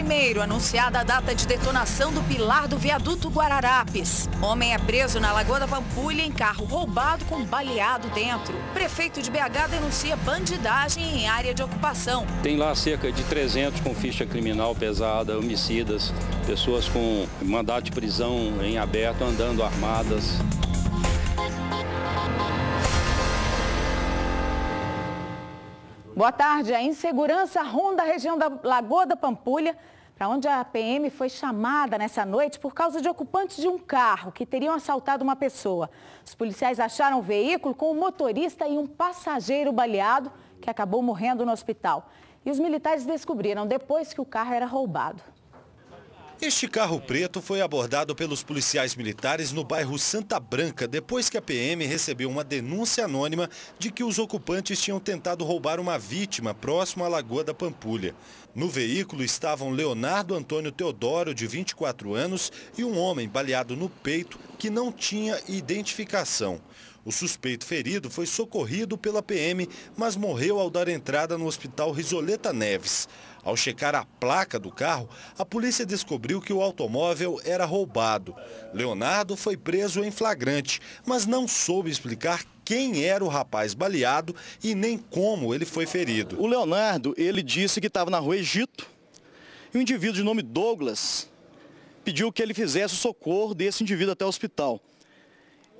1º, anunciada a data de detonação do pilar do viaduto Guararapes. Homem é preso na Lagoa da Pampulha em carro roubado com baleado dentro. Prefeito de BH denuncia bandidagem em área de ocupação. Tem lá cerca de 300 com ficha criminal pesada, homicidas, pessoas com mandado de prisão em aberto, andando armadas. Boa tarde. A insegurança ronda a região da Lagoa da Pampulha, para onde a PM foi chamada nessa noite por causa de ocupantes de um carro que teriam assaltado uma pessoa. Os policiais acharam o veículo com um motorista e um passageiro baleado que acabou morrendo no hospital. E os militares descobriram depois que o carro era roubado. Este carro preto foi abordado pelos policiais militares no bairro Santa Branca, depois que a PM recebeu uma denúncia anônima de que os ocupantes tinham tentado roubar uma vítima próximo à Lagoa da Pampulha. No veículo estavam Leonardo Antônio Teodoro, de 24 anos, e um homem baleado no peito que não tinha identificação. O suspeito ferido foi socorrido pela PM, mas morreu ao dar entrada no hospital Risoleta Neves. Ao checar a placa do carro, a polícia descobriu que o automóvel era roubado. Leonardo foi preso em flagrante, mas não soube explicar quem era o rapaz baleado e nem como ele foi ferido. O Leonardo, ele disse que estava na rua Egito e um indivíduo de nome Douglas pediu que ele fizesse o socorro desse indivíduo até o hospital.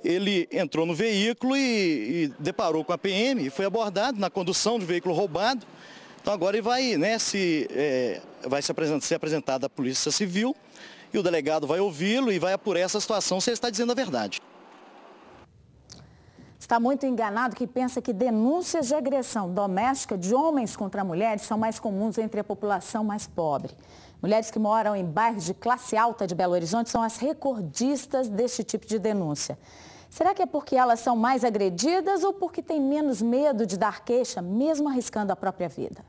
Ele entrou no veículo e deparou com a PM e foi abordado na condução do veículo roubado. Então agora ele vai, vai ser apresentado à Polícia Civil e o delegado vai ouvi-lo e vai apurar essa situação se ele está dizendo a verdade. Está muito enganado que pensa que denúncias de agressão doméstica de homens contra mulheres são mais comuns entre a população mais pobre. Mulheres que moram em bairros de classe alta de Belo Horizonte são as recordistas deste tipo de denúncia. Será que é porque elas são mais agredidas ou porque têm menos medo de dar queixa, mesmo arriscando a própria vida?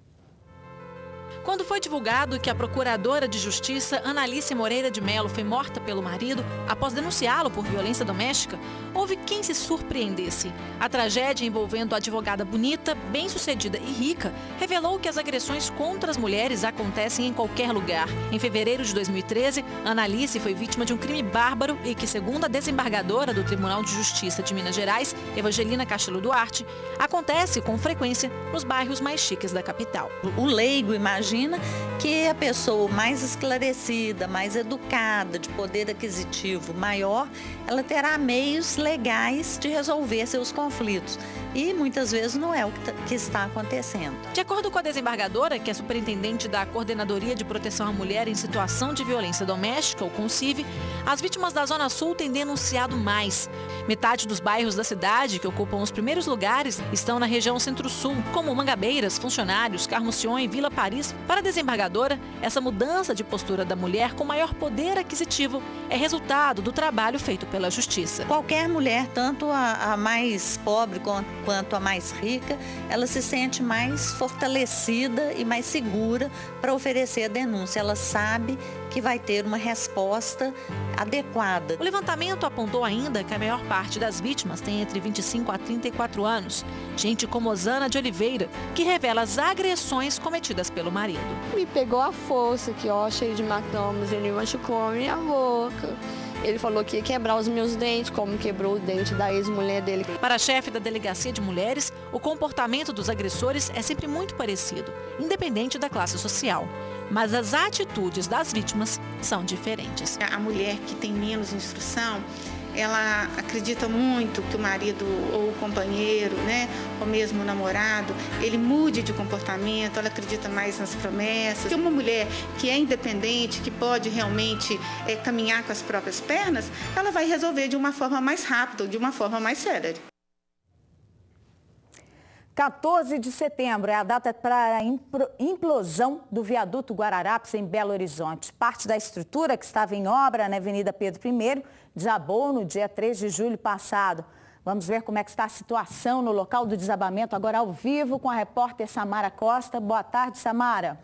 Quando foi divulgado que a procuradora de Justiça, Analice Moreira de Mello, foi morta pelo marido após denunciá-lo por violência doméstica, houve quem se surpreendesse. A tragédia envolvendo a advogada bonita, bem-sucedida e rica revelou que as agressões contra as mulheres acontecem em qualquer lugar. Em fevereiro de 2013, Analice foi vítima de um crime bárbaro e que, segundo a desembargadora do Tribunal de Justiça de Minas Gerais, Evangelina Castilho Duarte, acontece com frequência nos bairros mais chiques da capital. O leigo imagina que a pessoa mais esclarecida, mais educada, de poder aquisitivo maior, ela terá meios legais de resolver seus conflitos. E muitas vezes não é o que está acontecendo. De acordo com a desembargadora, que é superintendente da Coordenadoria de Proteção à Mulher em Situação de Violência Doméstica, o CONCIV, as vítimas da Zona Sul têm denunciado mais. Metade dos bairros da cidade, que ocupam os primeiros lugares, estão na região Centro-Sul, como Mangabeiras, Funcionários, Carmucion e Vila Paris. Para a desembargadora, essa mudança de postura da mulher com maior poder aquisitivo é resultado do trabalho feito pela Justiça. Qualquer mulher, tanto a mais pobre quanto a mais rica, ela se sente mais fortalecida e mais segura para oferecer a denúncia. Ela sabe que vai ter uma resposta adequada. O levantamento apontou ainda que a maior parte das vítimas tem entre 25 a 34 anos. Gente como Osana de Oliveira, que revela as agressões cometidas pelo marido. Me pegou a força aqui, ó, cheio de hematomas, ele machucou a minha boca. Ele falou que ia quebrar os meus dentes, como quebrou o dente da ex-mulher dele. Para a chefe da Delegacia de Mulheres, o comportamento dos agressores é sempre muito parecido, independente da classe social. Mas as atitudes das vítimas são diferentes. A mulher que tem menos instrução, ela acredita muito que o marido ou o companheiro, né, ou mesmo o namorado, ele mude de comportamento, ela acredita mais nas promessas. Uma mulher que é independente, que pode realmente caminhar com as próprias pernas, ela vai resolver de uma forma mais rápida, de uma forma mais célere. 14 de setembro é a data para a implosão do viaduto Guararapes em Belo Horizonte. Parte da estrutura que estava em obra na Avenida Pedro I desabou no dia 3 de julho passado. Vamos ver como é que está a situação no local do desabamento, agora ao vivo com a repórter Samara Costa. Boa tarde, Samara.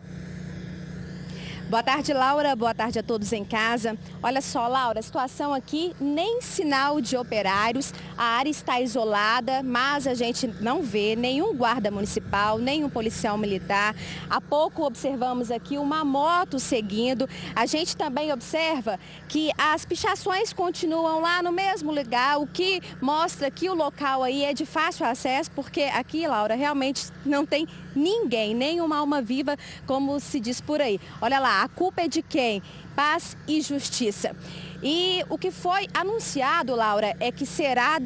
Boa tarde, Laura. Boa tarde a todos em casa. Olha só, Laura, a situação aqui, nem sinal de operários. A área está isolada, mas a gente não vê nenhum guarda municipal, nenhum policial militar. Há pouco observamos aqui uma moto seguindo. A gente também observa que as pichações continuam lá no mesmo lugar, o que mostra que o local aí é de fácil acesso, porque aqui, Laura, realmente não tem ninguém, nenhuma alma viva, como se diz por aí. Olha lá, a culpa é de quem? Paz e justiça. E o que foi anunciado, Laura, é que será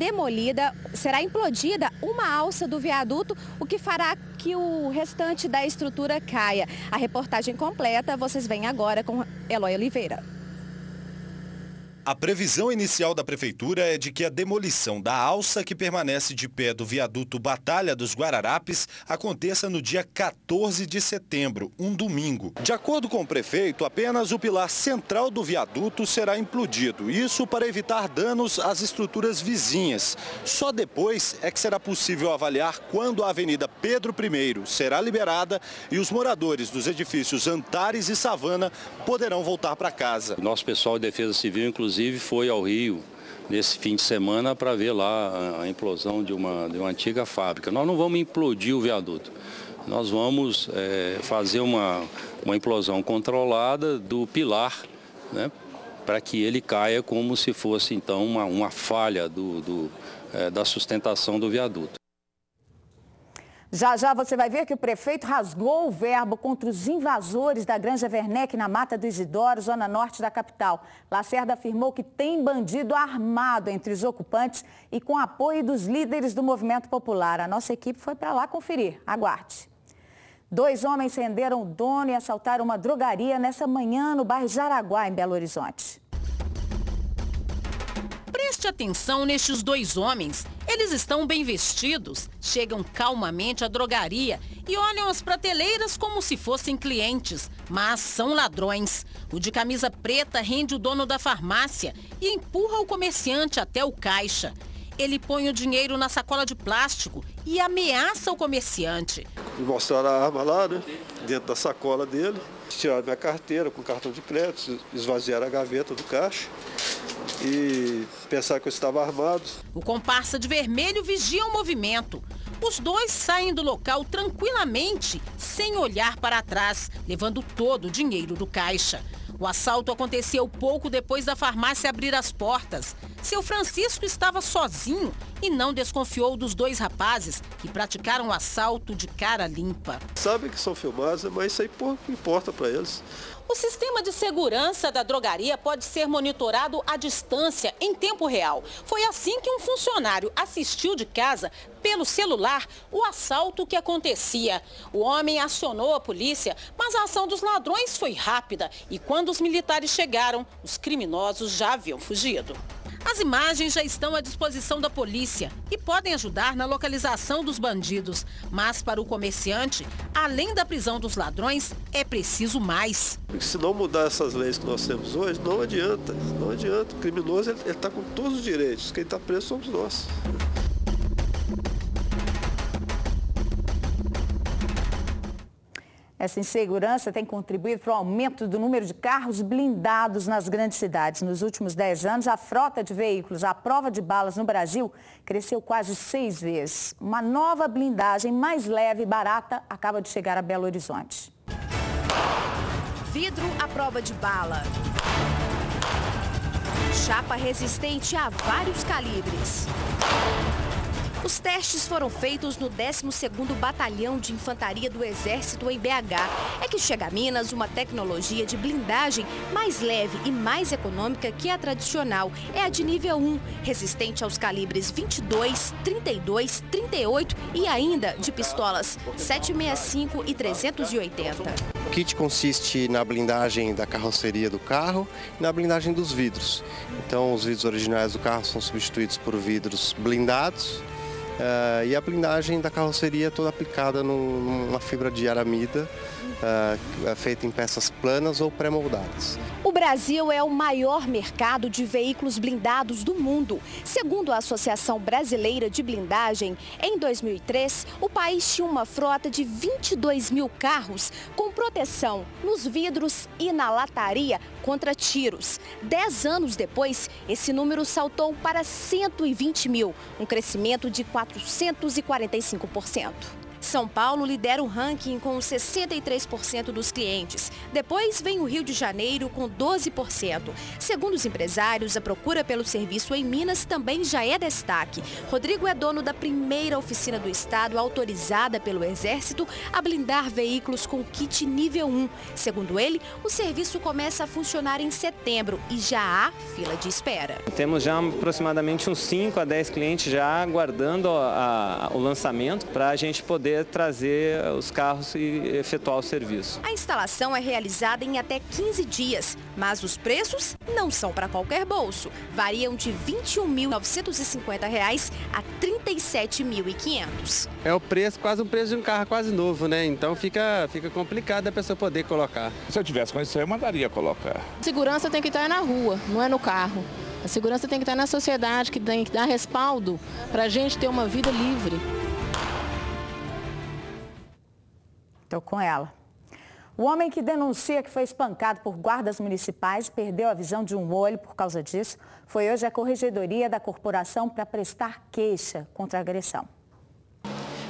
implodida uma alça do viaduto, o que fará que o restante da estrutura caia. A reportagem completa vocês veem agora com Eloy Oliveira. A previsão inicial da Prefeitura é de que a demolição da alça que permanece de pé do viaduto Batalha dos Guararapes aconteça no dia 14 de setembro, um domingo. De acordo com o prefeito, apenas o pilar central do viaduto será implodido. Isso para evitar danos às estruturas vizinhas. Só depois é que será possível avaliar quando a Avenida Pedro I será liberada e os moradores dos edifícios Antares e Savana poderão voltar para casa. O nosso pessoal de Defesa Civil, inclusive, foi ao Rio nesse fim de semana para ver lá a implosão de uma antiga fábrica. Nós não vamos implodir o viaduto, nós vamos fazer uma implosão controlada do pilar, né, para que ele caia como se fosse então uma falha da sustentação do viaduto. Já já você vai ver que o prefeito rasgou o verbo contra os invasores da Granja Werneck na Mata do Isidoro, zona norte da capital. Lacerda afirmou que tem bandido armado entre os ocupantes e com apoio dos líderes do movimento popular. A nossa equipe foi para lá conferir. Aguarde. 2 homens renderam o dono e assaltaram uma drogaria nessa manhã no bairro Jaraguá, em Belo Horizonte. Preste atenção nestes 2 homens. Eles estão bem vestidos, chegam calmamente à drogaria e olham as prateleiras como se fossem clientes, mas são ladrões. O de camisa preta rende o dono da farmácia e empurra o comerciante até o caixa. Ele põe o dinheiro na sacola de plástico e ameaça o comerciante. Mostraram a arma lá, né, dentro da sacola dele. Tiraram minha carteira com cartão de crédito, esvaziaram a gaveta do caixa e pensaram que eu estava armado. O comparsa de vermelho vigia o movimento. Os 2 saem do local tranquilamente, sem olhar para trás, levando todo o dinheiro do caixa. O assalto aconteceu pouco depois da farmácia abrir as portas. Seu Francisco estava sozinho e não desconfiou dos 2 rapazes que praticaram o assalto de cara limpa. Sabem que são filmados, mas isso aí pouco importa para eles. O sistema de segurança da drogaria pode ser monitorado à distância, em tempo real. Foi assim que um funcionário assistiu de casa, pelo celular, o assalto que acontecia. O homem acionou a polícia, mas a ação dos ladrões foi rápida e quando os militares chegaram, os criminosos já haviam fugido. As imagens já estão à disposição da polícia e podem ajudar na localização dos bandidos. Mas para o comerciante, além da prisão dos ladrões, é preciso mais. Se não mudar essas leis que nós temos hoje, não adianta. Não adianta. O criminoso ele está com todos os direitos. Quem está preso somos nós. Essa insegurança tem contribuído para o aumento do número de carros blindados nas grandes cidades. Nos últimos 10 anos, a frota de veículos à prova de balas no Brasil cresceu quase 6 vezes. Uma nova blindagem mais leve e barata acaba de chegar a Belo Horizonte. Vidro à prova de bala. Chapa resistente a vários calibres. Os testes foram feitos no 12º Batalhão de Infantaria do Exército em BH. É que chega a Minas uma tecnologia de blindagem mais leve e mais econômica que a tradicional. É a de nível 1, resistente aos calibres 22, 32, 38 e ainda de pistolas 7,65 e 380. O kit consiste na blindagem da carroceria do carro e na blindagem dos vidros. Então, os vidros originais do carro são substituídos por vidros blindados e a blindagem da carroceria toda aplicada numa fibra de aramida, feita em peças planas ou pré-moldadas. O Brasil é o maior mercado de veículos blindados do mundo. Segundo a Associação Brasileira de Blindagem, em 2003, o país tinha uma frota de 22 mil carros com proteção nos vidros e na lataria contra tiros. 10 anos depois, esse número saltou para 120 mil, um crescimento de 445%. São Paulo lidera o ranking com 63% dos clientes. Depois vem o Rio de Janeiro com 12%. Segundo os empresários, a procura pelo serviço em Minas também já é destaque. Rodrigo é dono da primeira oficina do estado autorizada pelo Exército a blindar veículos com kit nível 1. Segundo ele, o serviço começa a funcionar em setembro e já há fila de espera. Temos já aproximadamente uns 5 a 10 clientes já aguardando o lançamento para a gente poder trazer os carros e efetuar o serviço. A instalação é realizada em até 15 dias, mas os preços não são para qualquer bolso. Variam de R$ 21.950 a R$ 37.500. É o preço, quase o preço de um carro quase novo, né? Então fica complicado a pessoa poder colocar. Se eu tivesse condição, eu mandaria colocar. Segurança tem que estar na rua, não é no carro. A segurança tem que estar na sociedade, que tem que dar respaldo para a gente ter uma vida livre. Estou com ela. O homem que denuncia que foi espancado por guardas municipais e perdeu a visão de um olho por causa disso foi hoje à corregedoria da corporação para prestar queixa contra a agressão.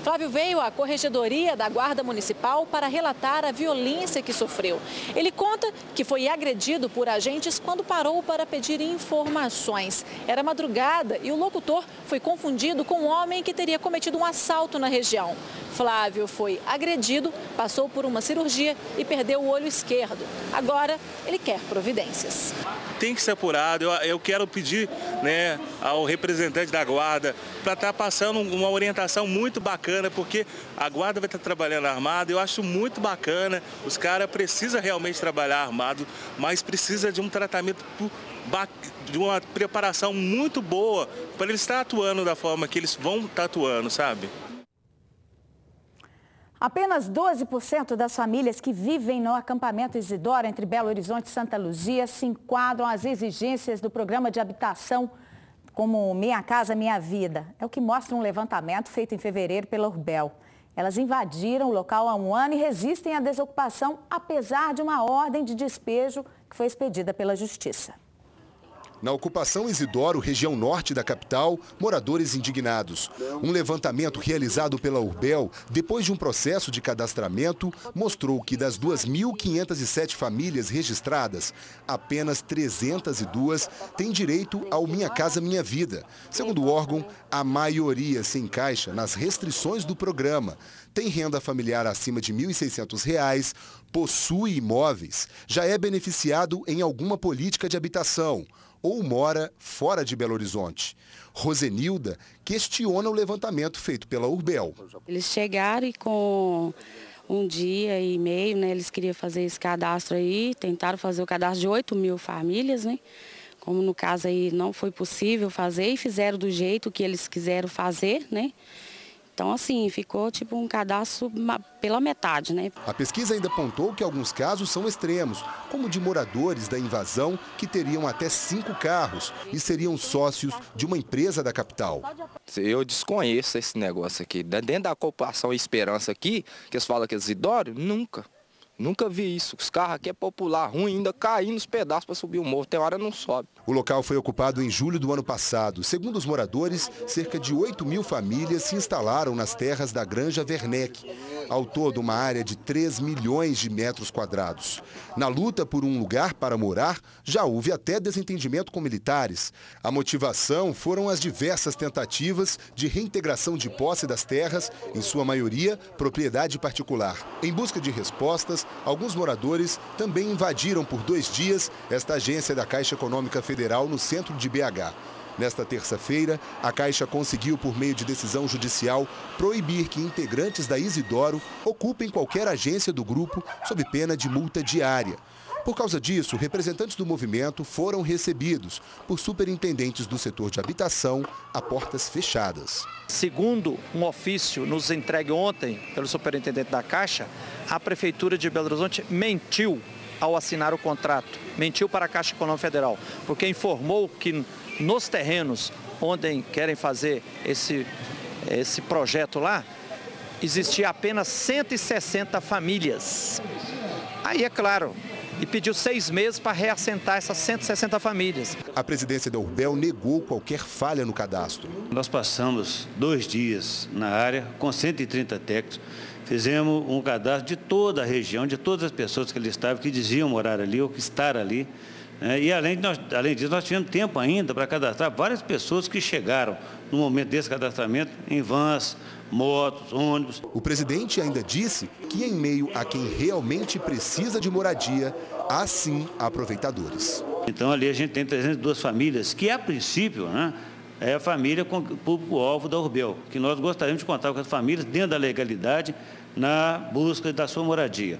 Flávio veio à corregedoria da Guarda Municipal para relatar a violência que sofreu. Ele conta que foi agredido por agentes quando parou para pedir informações. Era madrugada e o locutor foi confundido com um homem que teria cometido um assalto na região. Flávio foi agredido, passou por uma cirurgia e perdeu o olho esquerdo. Agora, ele quer providências. Tem que ser apurado. Eu quero pedir, né, ao representante da Guarda para estar passando uma orientação muito bacana, porque a Guarda vai estar trabalhando armado. Eu acho muito bacana. Os caras precisam realmente trabalhar armado, mas precisa de um tratamento, de uma preparação muito boa para eles estar atuando da forma que eles vão estar atuando, sabe? Apenas 12% das famílias que vivem no acampamento Isidoro, entre Belo Horizonte e Santa Luzia, se enquadram às exigências do programa de habitação como Minha Casa Minha Vida. É o que mostra um levantamento feito em fevereiro pela Urbel. Elas invadiram o local há um ano e resistem à desocupação, apesar de uma ordem de despejo que foi expedida pela Justiça. Na ocupação Isidoro, região norte da capital, moradores indignados. Um levantamento realizado pela Urbel, depois de um processo de cadastramento, mostrou que das 2.507 famílias registradas, apenas 302 têm direito ao Minha Casa Minha Vida. Segundo o órgão, a maioria se encaixa nas restrições do programa. Tem renda familiar acima de R$ 1.600, possui imóveis, já é beneficiado em alguma política de habitação ou mora fora de Belo Horizonte. Rosenilda questiona o levantamento feito pela Urbel. Eles chegaram e com um dia e meio, né, eles queriam fazer esse cadastro aí, tentaram fazer o cadastro de 8.000 famílias, né? Como no caso aí não foi possível fazer e fizeram do jeito que eles quiseram fazer, né? Então, assim, ficou tipo um cadastro pela metade, né? A pesquisa ainda apontou que alguns casos são extremos, como de moradores da invasão que teriam até 5 carros e seriam sócios de uma empresa da capital. Eu desconheço esse negócio aqui. Dentro da ocupação Esperança aqui, que eles falam que é Isidoro, nunca vi isso. Os carros aqui é popular, ruim, ainda caindo nos pedaços para subir o morro. Tem hora não sobe. O local foi ocupado em julho do ano passado. Segundo os moradores, cerca de 8.000 famílias se instalaram nas terras da Granja Werneck. Ao todo, uma área de 3 milhões de metros quadrados. Na luta por um lugar para morar, já houve até desentendimento com militares. A motivação foram as diversas tentativas de reintegração de posse das terras, em sua maioria, propriedade particular. Em busca de respostas, alguns moradores também invadiram por 2 dias esta agência da Caixa Econômica Federal no centro de BH. Nesta terça-feira, a Caixa conseguiu, por meio de decisão judicial, proibir que integrantes da Isidoro ocupem qualquer agência do grupo sob pena de multa diária. Por causa disso, representantes do movimento foram recebidos por superintendentes do setor de habitação a portas fechadas. Segundo um ofício nos entregue ontem pelo superintendente da Caixa, a Prefeitura de Belo Horizonte mentiu ao assinar o contrato, mentiu para a Caixa Econômica Federal, porque informou que nos terrenos onde querem fazer esse projeto lá, existia apenas 160 famílias. Aí é claro, e pediu 6 meses para reassentar essas 160 famílias. A presidência da Urbel negou qualquer falha no cadastro. Nós passamos 2 dias na área com 130 técnicos, fizemos um cadastro de toda a região, de todas as pessoas que ali estavam, que diziam morar ali ou que estar ali. E além disso, nós tivemos tempo ainda para cadastrar várias pessoas que chegaram no momento desse cadastramento em vans, motos, ônibus. O presidente ainda disse que em meio a quem realmente precisa de moradia, há sim aproveitadores. Então ali a gente tem 302 famílias, que a princípio, é a família com o público-alvo da Urbel, que nós gostaríamos de contar com as famílias dentro da legalidade na busca da sua moradia.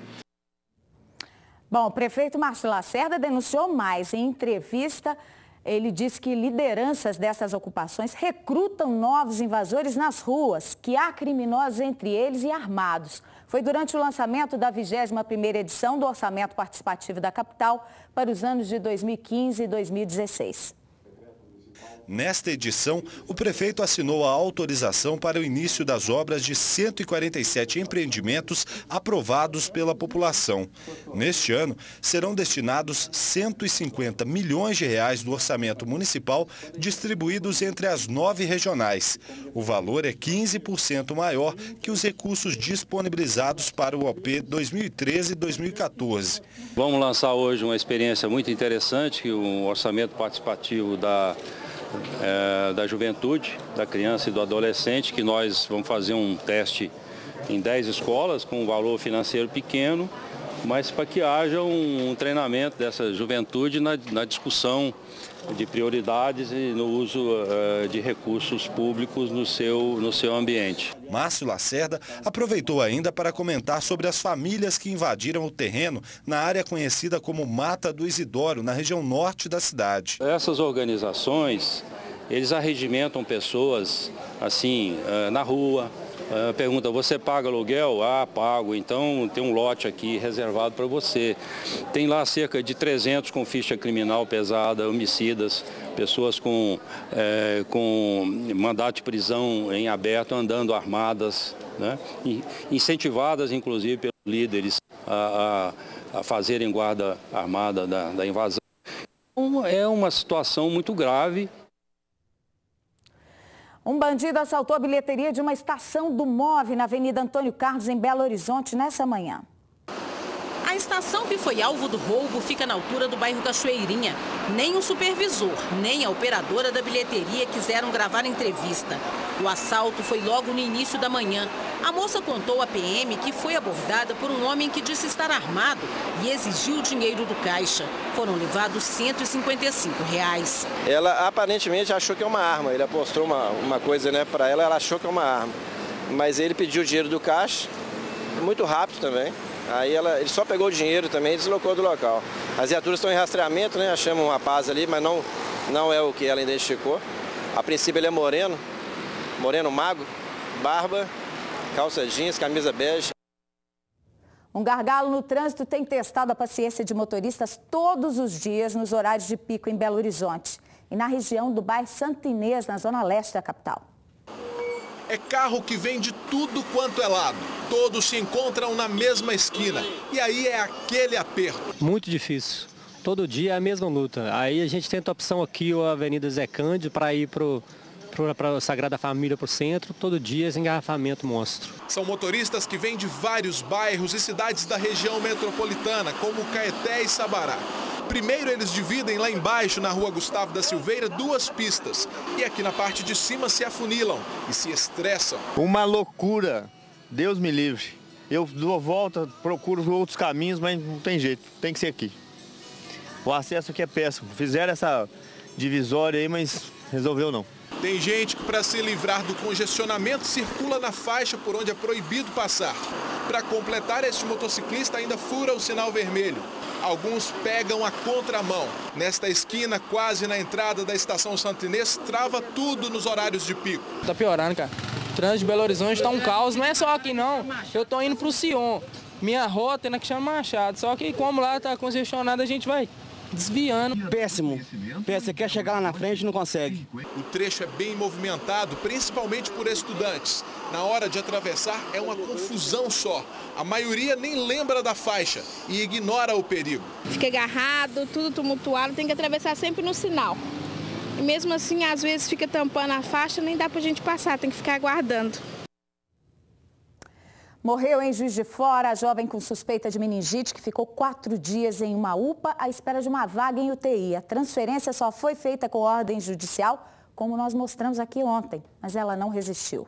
Bom, o prefeito Márcio Lacerda denunciou mais. Em entrevista, ele disse que lideranças dessas ocupações recrutam novos invasores nas ruas, que há criminosos entre eles e armados. Foi durante o lançamento da 21ª edição do Orçamento Participativo da capital para os anos de 2015 e 2016. Nesta edição, o prefeito assinou a autorização para o início das obras de 147 empreendimentos aprovados pela população. Neste ano, serão destinados 150 milhões de reais do orçamento municipal distribuídos entre as 9 regionais. O valor é 15% maior que os recursos disponibilizados para o OP 2013-2014. Vamos lançar hoje uma experiência muito interessante, que o orçamento participativo da juventude, da criança e do adolescente, que nós vamos fazer um teste em 10 escolas com um valor financeiro pequeno, mas para que haja um treinamento dessa juventude na discussão de prioridades e no uso de recursos públicos no seu ambiente. Márcio Lacerda aproveitou ainda para comentar sobre as famílias que invadiram o terreno na área conhecida como Mata do Isidoro, na região norte da cidade. Essas organizações, eles arregimentam pessoas assim, na rua. Pergunta, você paga aluguel? Ah, pago, então tem um lote aqui reservado para você. Tem lá cerca de 300 com ficha criminal pesada, homicidas, pessoas com mandato de prisão em aberto, andando armadas, né? Incentivadas inclusive pelos líderes a fazerem guarda armada da invasão. É uma situação muito grave. Um bandido assaltou a bilheteria de uma estação do MOVE na Avenida Antônio Carlos, em Belo Horizonte, nessa manhã. A estação que foi alvo do roubo fica na altura do bairro Cachoeirinha. Nem o supervisor, nem a operadora da bilheteria quiseram gravar a entrevista. O assalto foi logo no início da manhã. A moça contou à PM que foi abordada por um homem que disse estar armado e exigiu o dinheiro do caixa. Foram levados R$ 155. Ela aparentemente achou que é uma arma. Ele apostou uma coisa, né, para ela, ela achou que é uma arma. Mas ele pediu o dinheiro do caixa, muito rápido também. Aí ele só pegou o dinheiro também e deslocou do local. As viaturas estão em rastreamento, né? Achamos um rapaz ali, mas não é o que ela identificou. A princípio ele é moreno magro, barba, calça jeans, camisa bege. Um gargalo no trânsito tem testado a paciência de motoristas todos os dias nos horários de pico em Belo Horizonte e na região do bairro Santa Inês, na zona leste da capital. É carro que vem de tudo quanto é lado. Todos se encontram na mesma esquina. E aí é aquele aperto. Muito difícil. Todo dia é a mesma luta. Aí a gente tenta a opção aqui, a Avenida Zé Cândido, para ir para a Sagrada Família, para o centro. Todo dia esse engarrafamento monstro. São motoristas que vêm de vários bairros e cidades da região metropolitana, como Caeté e Sabará. Primeiro eles dividem lá embaixo, na rua Gustavo da Silveira, 2 pistas. E aqui na parte de cima se afunilam e se estressam. Uma loucura. Deus me livre. Eu dou volta, procuro outros caminhos, mas não tem jeito. Tem que ser aqui. O acesso aqui é péssimo. Fizeram essa divisória aí, mas resolveu não. Tem gente que, para se livrar do congestionamento, circula na faixa por onde é proibido passar. Para completar, este motociclista ainda fura o sinal vermelho. Alguns pegam a contramão. Nesta esquina, quase na entrada da estação Santo Inês, trava tudo nos horários de pico. Tá piorando, cara. O trânsito de Belo Horizonte tá um caos. Não é só aqui, não. Eu tô indo pro Sion. Minha rota é na Cristiano Machado. Só que como lá tá congestionado, a gente vai desviando. Péssimo. Você quer chegar lá na frente e não consegue. O trecho é bem movimentado, principalmente por estudantes. Na hora de atravessar é uma confusão só. A maioria nem lembra da faixa e ignora o perigo. Fica agarrado, tudo tumultuado, tem que atravessar sempre no sinal. E mesmo assim, às vezes fica tampando a faixa, nem dá pra gente passar, tem que ficar aguardando. Morreu em Juiz de Fora a jovem com suspeita de meningite que ficou 4 dias em uma UPA à espera de uma vaga em UTI. A transferência só foi feita com ordem judicial, como nós mostramos aqui ontem, mas ela não resistiu.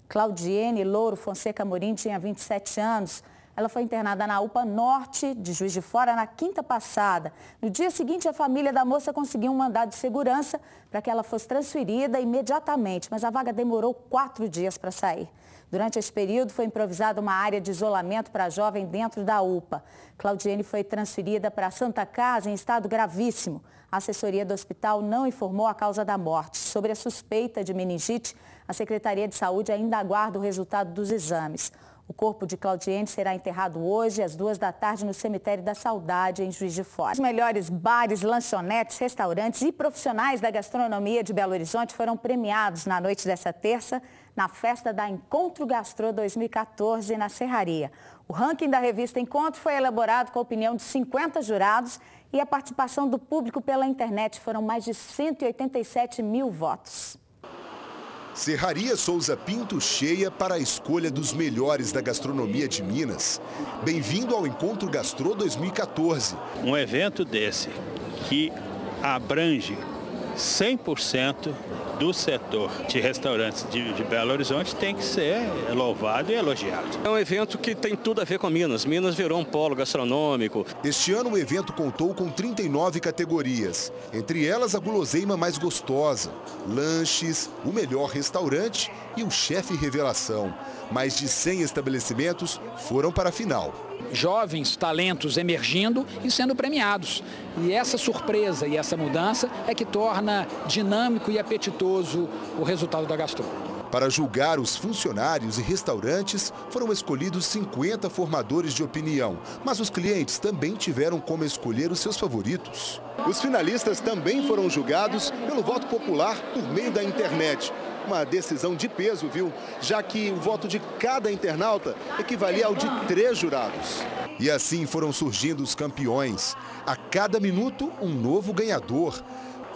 Claudiene Louro Fonseca Amorim tinha 27 anos. Ela foi internada na UPA Norte de Juiz de Fora na quinta passada. No dia seguinte, a família da moça conseguiu um mandado de segurança para que ela fosse transferida imediatamente, mas a vaga demorou 4 dias para sair. Durante esse período, foi improvisada uma área de isolamento para a jovem dentro da UPA. Claudiene foi transferida para a Santa Casa em estado gravíssimo. A assessoria do hospital não informou a causa da morte. Sobre a suspeita de meningite, a Secretaria de Saúde ainda aguarda o resultado dos exames. O corpo de Claudiene será enterrado hoje, às 2 da tarde, no Cemitério da Saudade, em Juiz de Fora. Os melhores bares, lanchonetes, restaurantes e profissionais da gastronomia de Belo Horizonte foram premiados na noite dessa terça, na festa da Encontro Gastrô 2014, na Serraria. O ranking da revista Encontro foi elaborado com a opinião de 50 jurados e a participação do público pela internet. Foram mais de 187 mil votos. Serraria Souza Pinto cheia para a escolha dos melhores da gastronomia de Minas. Bem-vindo ao Encontro Gastrô 2014. Um evento desse que abrange 100% do setor de restaurantes de Belo Horizonte tem que ser louvado e elogiado. É um evento que tem tudo a ver com Minas. Minas virou um polo gastronômico. Este ano o evento contou com 39 categorias, entre elas a guloseima mais gostosa, lanches, o melhor restaurante e o chefe revelação. Mais de 100 estabelecimentos foram para a final. Jovens talentos emergindo e sendo premiados. E essa surpresa e essa mudança é que torna dinâmico e apetitoso o resultado da Gastrô. Para julgar os funcionários e restaurantes, foram escolhidos 50 formadores de opinião, mas os clientes também tiveram como escolher os seus favoritos. Os finalistas também foram julgados pelo voto popular por meio da internet. Uma decisão de peso, viu? Já que o voto de cada internauta equivalia ao de 3 jurados. E assim foram surgindo os campeões. A cada minuto, um novo ganhador.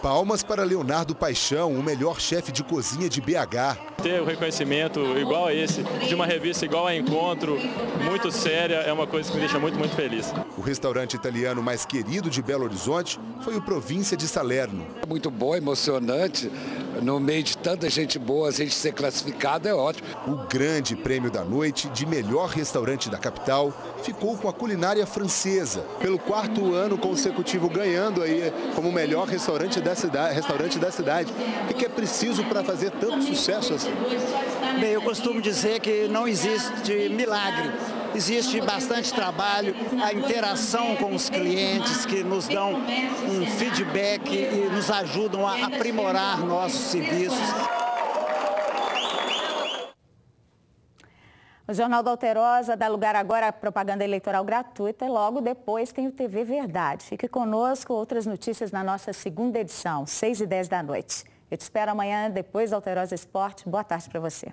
Palmas para Leonardo Paixão, o melhor chefe de cozinha de BH. Ter o reconhecimento igual a esse, de uma revista igual a Encontro, muito séria, é uma coisa que me deixa muito, muito feliz. O restaurante italiano mais querido de Belo Horizonte foi o Província de Salerno. Muito bom, emocionante. No meio de tanta gente boa, a gente ser classificado é ótimo. O grande prêmio da noite de melhor restaurante da capital ficou com a culinária francesa. Pelo 4º ano consecutivo ganhando aí como melhor restaurante da cidade. O que é preciso para fazer tanto sucesso assim? Bem, eu costumo dizer que não existe milagre. Existe bastante trabalho, a interação com os clientes que nos dão um feedback e nos ajudam a aprimorar nossos serviços. O Jornal da Alterosa dá lugar agora à propaganda eleitoral gratuita e logo depois tem o TV Verdade. Fique conosco, outras notícias na nossa segunda edição, 6h10 da noite. Eu te espero amanhã depois da Alterosa Esporte. Boa tarde para você.